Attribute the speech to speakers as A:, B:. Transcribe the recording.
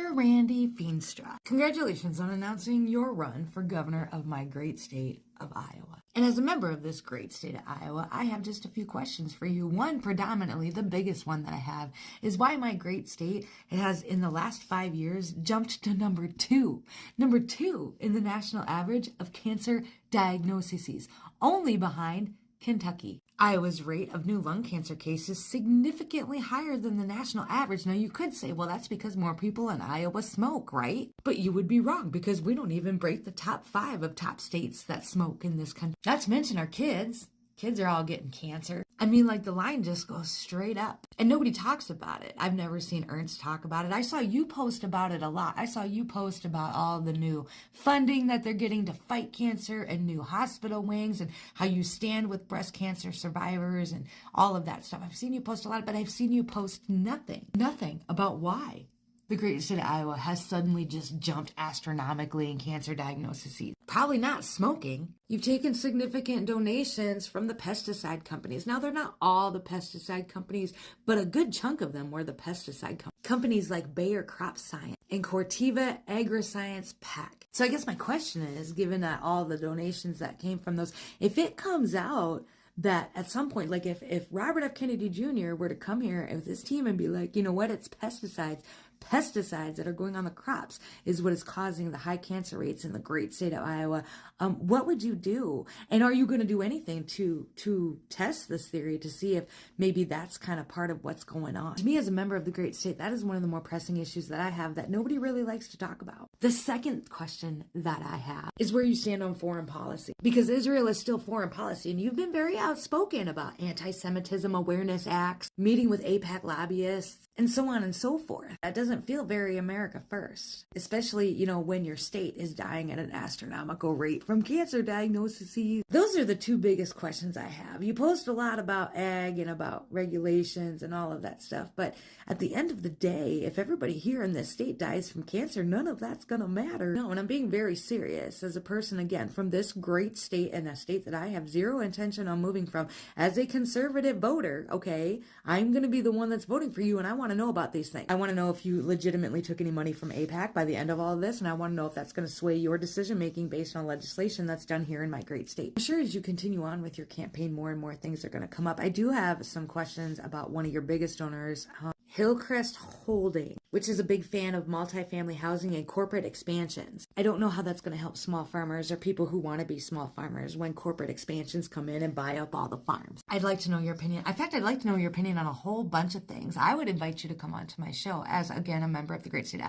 A: Dr. Randy Feenstra, congratulations on announcing your run for governor of my great state of Iowa. And as a member of this great state of Iowa, I have just a few questions for you. One, predominantly, the biggest one that I have is why my great state has, in the last 5 years, jumped to number two in the national average of cancer diagnoses, only behind Kentucky. Iowa's rate of new lung cancer cases significantly higher than the national average. Now, you could say, well, that's because more people in Iowa smoke, right? But you would be wrong, because we don't even break the top 5 of top states that smoke in this country. Not to mention our kids. Kids are all getting cancer. I mean, like, the line just goes straight up. And nobody talks about it. I've never seen Ernst talk about it. I saw you post about it a lot. I saw you post about all the new funding that they're getting to fight cancer and new hospital wings and how you stand with breast cancer survivors and all of that stuff. I've seen you post a lot, but I've seen you post nothing about why the great state of Iowa has suddenly just jumped astronomically in cancer diagnoses. Probably not smoking. You've taken significant donations from the pesticide companies. Now, they're not all the pesticide companies, but a good chunk of them were the pesticide companies like Bayer Crop Science and Corteva Agriscience PAC. So I guess my question is, given that all the donations that came from those, if it comes out that at some point, like if Robert F. Kennedy Jr. were to come here with his team and be like, you know what, it's pesticides that are going on the crops is what is causing the high cancer rates in the great state of Iowa, what would you do? And are you going to do anything to test this theory to see if maybe that's kind of part of what's going on? To me, as a member of the great state, that is one of the more pressing issues that I have that nobody really likes to talk about. The second question that I have is where you stand on foreign policy, because Israel is still foreign policy, and you've been very outspoken about anti-Semitism awareness acts, meeting with AIPAC lobbyists, and so on and so forth. That doesn't feel very America first, especially, when your state is dying at an astronomical rate from cancer diagnoses. Those are the two biggest questions I have. You post a lot about ag and about regulations and all of that stuff, but at the end of the day, if everybody here in this state dies from cancer, none of that's gonna matter. No, and I'm being very serious as a person, again, from this great state, and a state that I have zero intention on moving from. As a conservative voter, okay, I'm gonna be the one that's voting for you, and I want to know about these things. I want to know if you legitimately took any money from AIPAC by the end of all of this, and I want to know if that's going to sway your decision making based on legislation that's done here in my great state. I'm sure as you continue on with your campaign, more and more things are going to come up. I do have some questions about one of your biggest donors, Hillcrest Holding, which is a big fan of multifamily housing and corporate expansions. I don't know how that's going to help small farmers or people who want to be small farmers when corporate expansions come in and buy up all the farms. I'd like to know your opinion. In fact, I'd like to know your opinion on a whole bunch of things. I would invite you to come onto my show as, again, a member of the great state